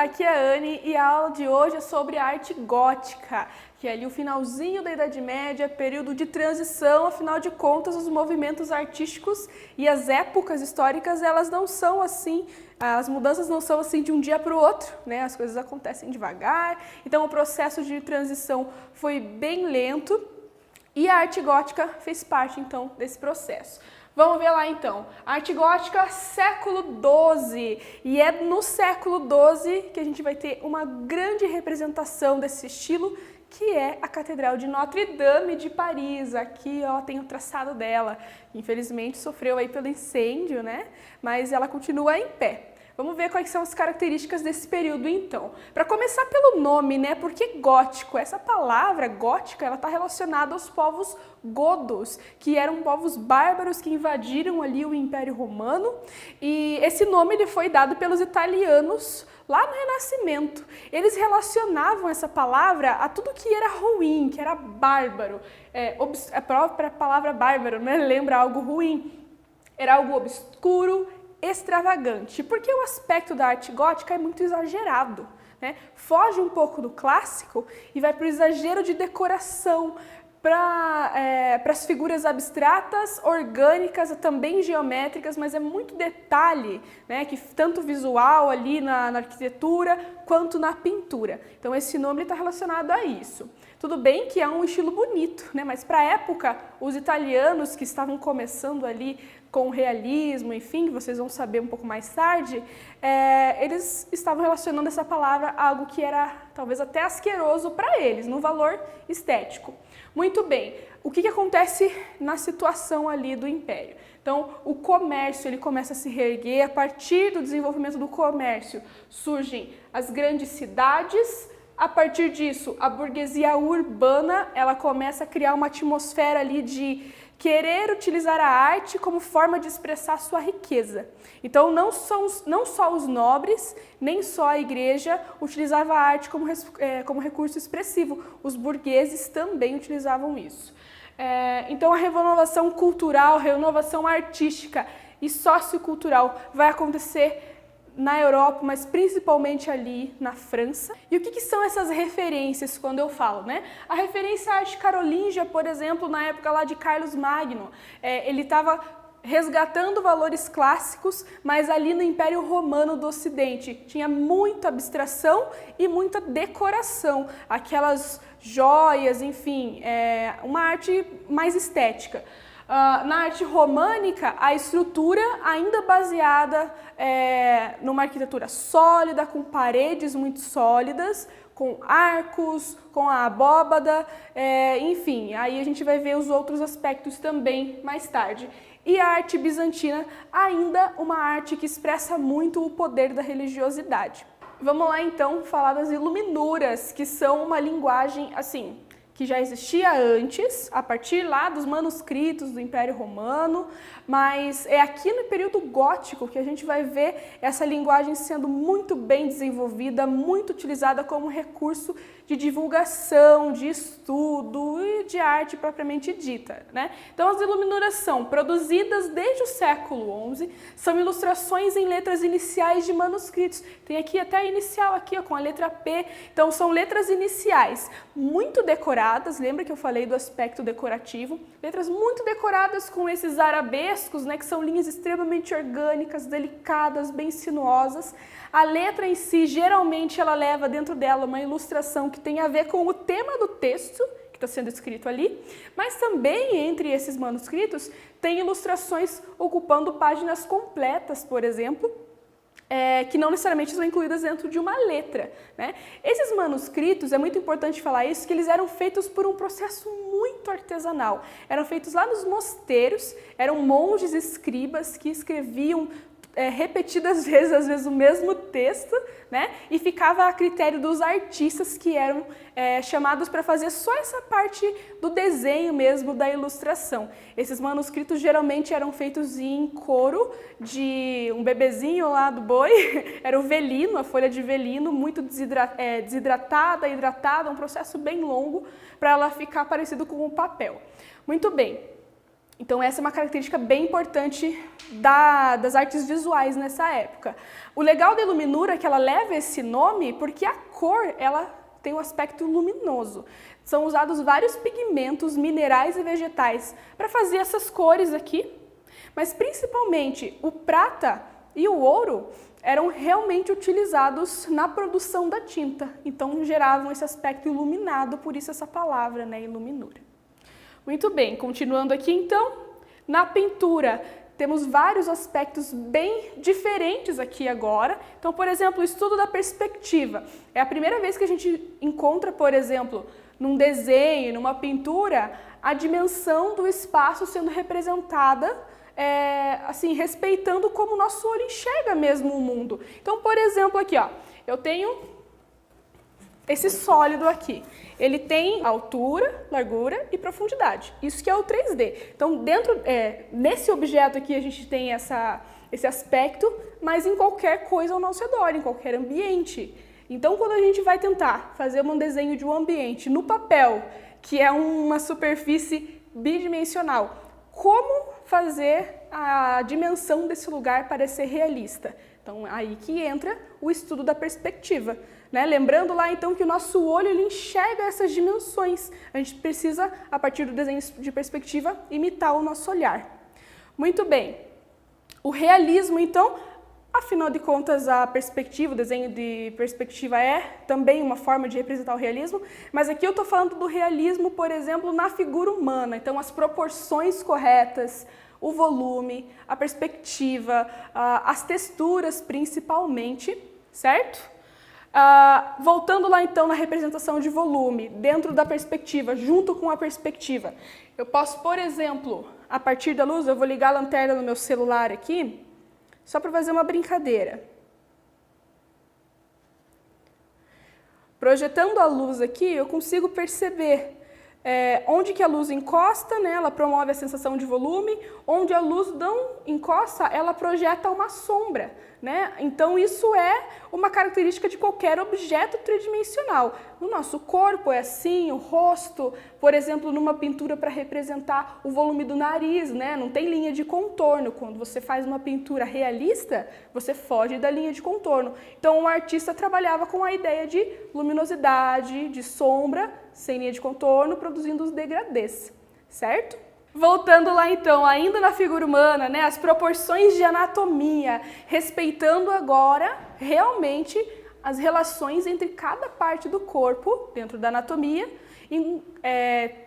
aqui é a Anne e a aula de hoje é sobre a arte gótica, que é ali o finalzinho da Idade Média, período de transição, afinal de contas os movimentos artísticos e as épocas históricas elas não são assim, as mudanças não são assim de um dia para o outro, né? As coisas acontecem devagar, então o processo de transição foi bem lento e a arte gótica fez parte então desse processo. Vamos ver lá então, arte gótica século XII, e é no século XII que a gente vai ter uma grande representação desse estilo, que é a Catedral de Notre-Dame de Paris. Aqui ó, tem o traçado dela, infelizmente sofreu aí pelo incêndio, né? Mas ela continua em pé. Vamos ver quais são as características desse período então. Para começar pelo nome, né? Porque gótico, essa palavra gótica, ela está relacionada aos povos godos, que eram povos bárbaros que invadiram ali o Império Romano, e esse nome ele foi dado pelos italianos lá no Renascimento. Eles relacionavam essa palavra a tudo que era ruim, que era bárbaro. A própria palavra bárbaro, né? Lembra algo ruim. Era algo obscuro, extravagante, porque o aspecto da arte gótica é muito exagerado, né? Foge um pouco do clássico e vai para o exagero de decoração, para as figuras abstratas, orgânicas, também geométricas, mas é muito detalhe, né? Que tanto visual ali na arquitetura quanto na pintura. Então esse nome está relacionado a isso. Tudo bem que é um estilo bonito, né? Mas para a época, os italianos que estavam começando ali com o realismo, enfim, que vocês vão saber um pouco mais tarde, eles estavam relacionando essa palavra a algo que era talvez até asqueroso para eles, no valor estético. Muito bem, o que acontece na situação ali do Império? Então, o comércio ele começa a se reerguer, a partir do desenvolvimento do comércio surgem as grandes cidades. A partir disso, a burguesia urbana ela começa a criar uma atmosfera ali de querer utilizar a arte como forma de expressar sua riqueza. Então, não só os nobres, nem só a igreja utilizava a arte como recurso expressivo, os burgueses também utilizavam isso. Então, a renovação cultural, renovação artística e sociocultural vai acontecer na Europa, mas principalmente ali na França. E o que são essas referências quando eu falo, né? A referência à arte carolíngia, por exemplo, na época lá de Carlos Magno, ele estava resgatando valores clássicos, mas ali no Império Romano do Ocidente tinha muita abstração e muita decoração, aquelas joias, enfim, uma arte mais estética. Na arte românica, a estrutura ainda baseada numa arquitetura sólida, com paredes muito sólidas, com arcos, com a abóbada, enfim, aí a gente vai ver os outros aspectos também mais tarde. E a arte bizantina, ainda uma arte que expressa muito o poder da religiosidade. Vamos lá então falar das iluminuras, que são uma linguagem assim, que já existia antes, a partir lá dos manuscritos do Império Romano, mas é aqui no período gótico que a gente vai ver essa linguagem sendo muito bem desenvolvida, muito utilizada como recurso de divulgação, de estudo e de arte propriamente dita, né? Então as iluminuras são produzidas desde o século XI, são ilustrações em letras iniciais de manuscritos. Tem aqui até a inicial aqui, ó, com a letra P, então são letras iniciais muito decoradas, lembra que eu falei do aspecto decorativo? Letras muito decoradas com esses arabescos, né, que são linhas extremamente orgânicas, delicadas, bem sinuosas. A letra em si, geralmente, ela leva dentro dela uma ilustração que tem a ver com o tema do texto que está sendo escrito ali, mas também entre esses manuscritos tem ilustrações ocupando páginas completas, por exemplo, que não necessariamente são incluídas dentro de uma letra, né? Esses manuscritos, é muito importante falar isso, que eles eram feitos por um processo muito artesanal. Eram feitos lá nos mosteiros, eram monges escribas que escreviam repetidas vezes, às vezes, o mesmo texto, né? E ficava a critério dos artistas que eram chamados para fazer só essa parte do desenho mesmo, da ilustração. Esses manuscritos geralmente eram feitos em couro de um bebezinho lá do boi, era o velino, a folha de velino, muito desidratada, hidratada, um processo bem longo para ela ficar parecido com o papel. Muito bem. Então essa é uma característica bem importante das artes visuais nessa época. O legal da iluminura é que ela leva esse nome porque a cor, ela tem um aspecto luminoso. São usados vários pigmentos, minerais e vegetais para fazer essas cores aqui, mas principalmente o prata e o ouro eram realmente utilizados na produção da tinta, então geravam esse aspecto iluminado, por isso essa palavra, né, iluminura. Muito bem, continuando aqui então, na pintura temos vários aspectos bem diferentes aqui agora. Então, por exemplo, o estudo da perspectiva. É a primeira vez que a gente encontra, por exemplo, num desenho, numa pintura, a dimensão do espaço sendo representada, assim, respeitando como o nosso olho enxerga mesmo o mundo. Então, por exemplo, aqui, ó, eu tenho esse sólido aqui. Ele tem altura, largura e profundidade. Isso que é o 3D. Então, nesse objeto aqui a gente tem esse aspecto, mas em qualquer coisa ao nosso redor, em qualquer ambiente. Então, quando a gente vai tentar fazer um desenho de um ambiente no papel, que é uma superfície bidimensional, como fazer a dimensão desse lugar parecer realista? Então, aí que entra o estudo da perspectiva, né? Lembrando lá, então, que o nosso olho ele enxerga essas dimensões. A gente precisa, a partir do desenho de perspectiva, imitar o nosso olhar. Muito bem. O realismo, então, afinal de contas, a perspectiva, o desenho de perspectiva é também uma forma de representar o realismo, mas aqui eu estou falando do realismo, por exemplo, na figura humana. Então, as proporções corretas, o volume, a perspectiva, as texturas principalmente, certo? Voltando lá então na representação de volume, dentro da perspectiva, junto com a perspectiva, eu posso, por exemplo, a partir da luz, eu vou ligar a lanterna no meu celular aqui, só para fazer uma brincadeira. Projetando a luz aqui, eu consigo perceber onde que a luz encosta, né, ela promove a sensação de volume, onde a luz não encosta, ela projeta uma sombra, né? Então isso é uma característica de qualquer objeto tridimensional. No nosso corpo é assim, o rosto, por exemplo, numa pintura para representar o volume do nariz, né? Não tem linha de contorno. Quando você faz uma pintura realista, você foge da linha de contorno. Então o artista trabalhava com a ideia de luminosidade, de sombra, sem linha de contorno, produzindo os degradês, certo? Voltando lá então, ainda na figura humana, né, as proporções de anatomia, respeitando agora realmente as relações entre cada parte do corpo dentro da anatomia,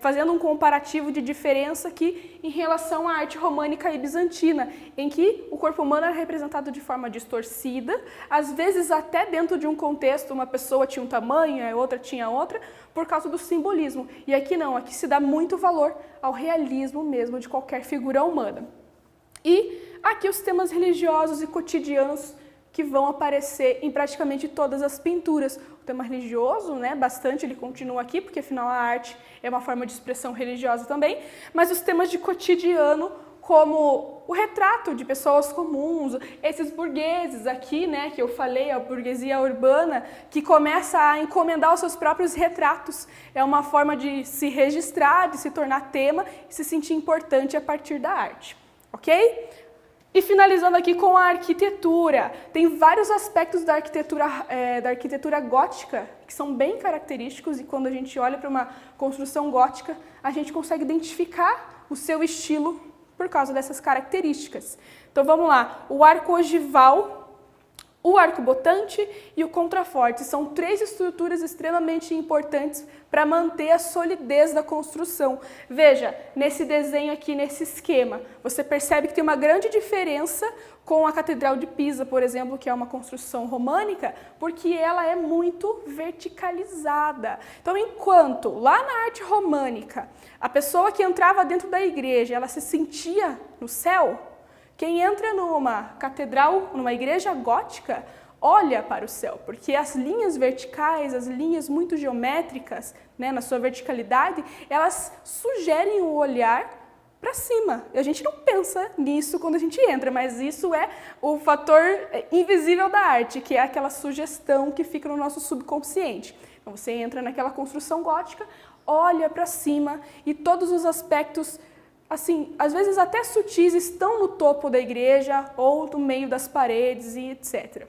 fazendo um comparativo de diferença aqui em relação à arte românica e bizantina, em que o corpo humano era representado de forma distorcida, às vezes até dentro de um contexto, uma pessoa tinha um tamanho, a outra tinha outra, por causa do simbolismo. E aqui não, aqui se dá muito valor ao realismo mesmo de qualquer figura humana. E aqui os temas religiosos e cotidianos que vão aparecer em praticamente todas as pinturas. O tema religioso, né, bastante, ele continua aqui, porque afinal a arte é uma forma de expressão religiosa também, mas os temas de cotidiano, como o retrato de pessoas comuns, esses burgueses aqui, né, que eu falei, a burguesia urbana, que começa a encomendar os seus próprios retratos. É uma forma de se registrar, de se tornar tema e se sentir importante a partir da arte, ok? E finalizando aqui com a arquitetura, tem vários aspectos da arquitetura gótica que são bem característicos e quando a gente olha para uma construção gótica, a gente consegue identificar o seu estilo por causa dessas características. Então vamos lá, o arco ogival, o arco-botante e o contraforte são três estruturas extremamente importantes para manter a solidez da construção. Veja, nesse desenho aqui, nesse esquema, você percebe que tem uma grande diferença com a Catedral de Pisa, por exemplo, que é uma construção românica, porque ela é muito verticalizada. Então, enquanto lá na arte românica, a pessoa que entrava dentro da igreja, ela se sentia no céu, quem entra numa catedral, numa igreja gótica, olha para o céu, porque as linhas verticais, as linhas muito geométricas, né, na sua verticalidade, elas sugerem o olhar para cima. E a gente não pensa nisso quando a gente entra, mas isso é o fator invisível da arte, que é aquela sugestão que fica no nosso subconsciente. Então você entra naquela construção gótica, olha para cima e todos os aspectos assim, às vezes até sutis, estão no topo da igreja ou no meio das paredes e etc.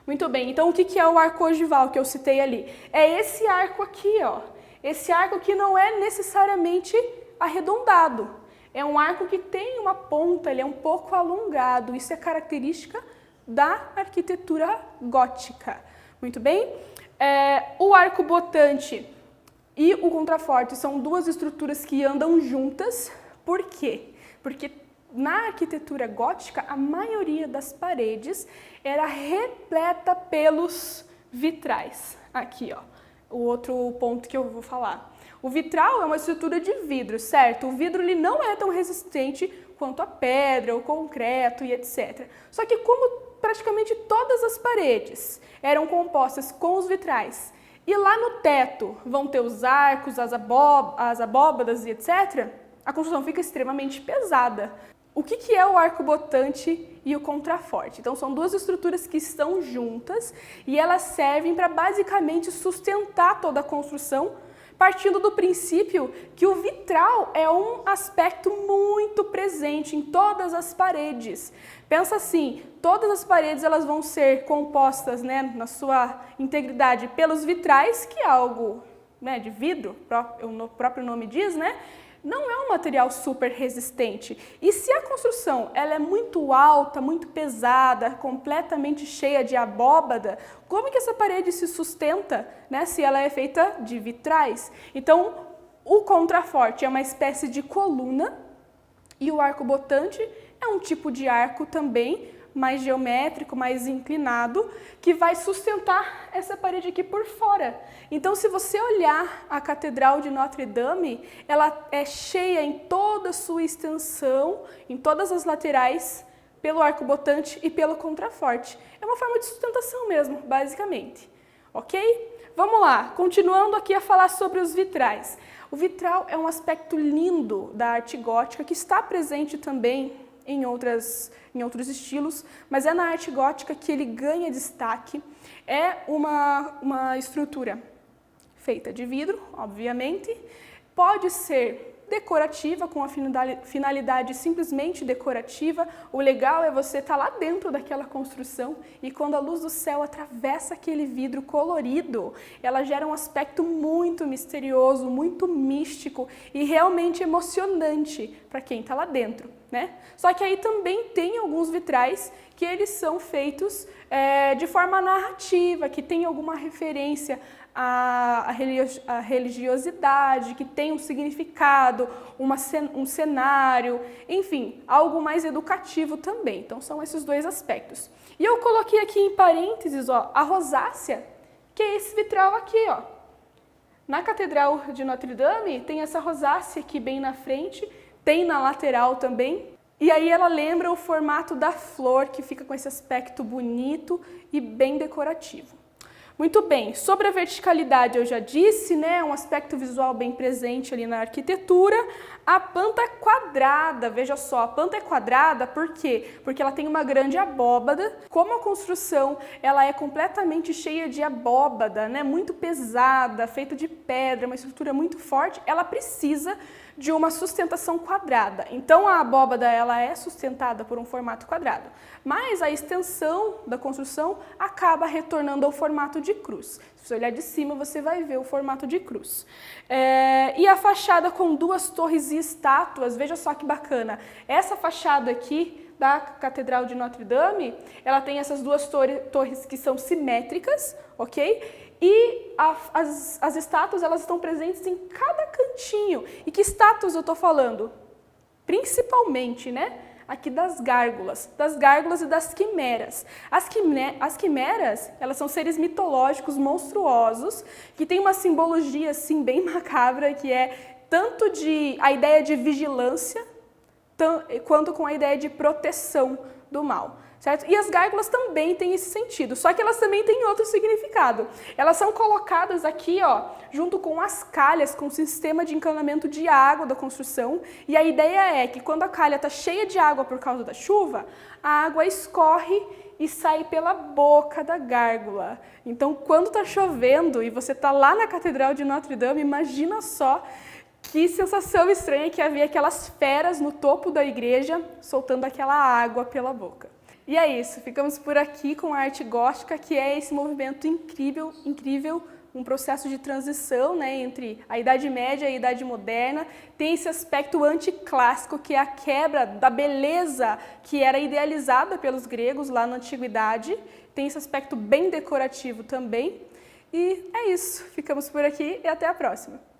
Muito bem, então o que é o arco ogival que eu citei ali? É esse arco aqui, ó. Esse arco que não é necessariamente arredondado. É um arco que tem uma ponta, ele é um pouco alongado. Isso é característica da arquitetura gótica. Muito bem? O arco botante e o contraforte são duas estruturas que andam juntas. Por quê? Porque na arquitetura gótica, a maioria das paredes era repleta pelos vitrais. Aqui, ó, o outro ponto que eu vou falar. O vitral é uma estrutura de vidro, certo? O vidro ele não é tão resistente quanto a pedra, o concreto e etc. Só que como praticamente todas as paredes eram compostas com os vitrais e lá no teto vão ter os arcos, as abóbadas e etc., a construção fica extremamente pesada. O que é o arco botante e o contraforte? Então, são duas estruturas que estão juntas e elas servem para basicamente sustentar toda a construção, partindo do princípio que o vitral é um aspecto muito presente em todas as paredes. Pensa assim, todas as paredes elas vão ser compostas, né, na sua integridade pelos vitrais, que é algo, né, de vidro, o próprio nome diz, né? Não é um material super resistente. E se a construção ela é muito alta, muito pesada, completamente cheia de abóbada, como que essa parede se sustenta, né, se ela é feita de vitrais? Então, o contraforte é uma espécie de coluna e o arco botante é um tipo de arco também, mais geométrico, mais inclinado, que vai sustentar essa parede aqui por fora. Então, se você olhar a Catedral de Notre-Dame, ela é cheia em toda a sua extensão, em todas as laterais, pelo arco botante e pelo contraforte. É uma forma de sustentação mesmo, basicamente. Ok? Vamos lá, continuando aqui a falar sobre os vitrais. O vitral é um aspecto lindo da arte gótica que está presente também em outros estilos, mas é na arte gótica que ele ganha destaque. É uma estrutura feita de vidro, obviamente, pode ser decorativa, com a finalidade simplesmente decorativa. O legal é você estar lá dentro daquela construção e quando a luz do céu atravessa aquele vidro colorido, ela gera um aspecto muito misterioso, muito místico e realmente emocionante para quem está lá dentro, né? Só que aí também tem alguns vitrais que eles são feitos de forma narrativa, que tem alguma referência a religiosidade, que tem um significado, um cenário, enfim, algo mais educativo também. Então, são esses dois aspectos. E eu coloquei aqui em parênteses, ó, a rosácea, que é esse vitral aqui, ó. Na Catedral de Notre-Dame tem essa rosácea aqui bem na frente, tem na lateral também. E aí ela lembra o formato da flor, que fica com esse aspecto bonito e bem decorativo. Muito bem, sobre a verticalidade eu já disse, né, um aspecto visual bem presente ali na arquitetura. A planta quadrada, veja só, a planta é quadrada por quê? Porque ela tem uma grande abóbada. Como a construção ela é completamente cheia de abóbada, né, muito pesada, feita de pedra, uma estrutura muito forte, ela precisa de uma sustentação quadrada. Então a abóbada ela é sustentada por um formato quadrado, mas a extensão da construção acaba retornando ao formato de cruz. Se você olhar de cima, você vai ver o formato de cruz. E a fachada com duas torres e estátuas, veja só que bacana. Essa fachada aqui da Catedral de Notre-Dame, ela tem essas duas torres que são simétricas, ok? E as estátuas elas estão presentes em cada cantinho. E que estátuas eu estou falando? Principalmente, né? Aqui das gárgulas e das quimeras. As quimeras, elas são seres mitológicos monstruosos que têm uma simbologia assim bem macabra, que é tanto a ideia de vigilância quanto com a ideia de proteção do mal. Certo? E as gárgulas também têm esse sentido, só que elas também têm outro significado. Elas são colocadas aqui, ó, junto com as calhas, com o sistema de encanamento de água da construção. E a ideia é que quando a calha está cheia de água por causa da chuva, a água escorre e sai pela boca da gárgula. Então, quando está chovendo e você está lá na Catedral de Notre-Dame, imagina só Que sensação estranha que havia aquelas feras no topo da igreja soltando aquela água pela boca. E é isso, ficamos por aqui com a arte gótica, que é esse movimento incrível, um processo de transição, né, entre a Idade Média e a Idade Moderna. Tem esse aspecto anticlássico, que é a quebra da beleza que era idealizada pelos gregos lá na Antiguidade. Tem esse aspecto bem decorativo também. E é isso, ficamos por aqui e até a próxima!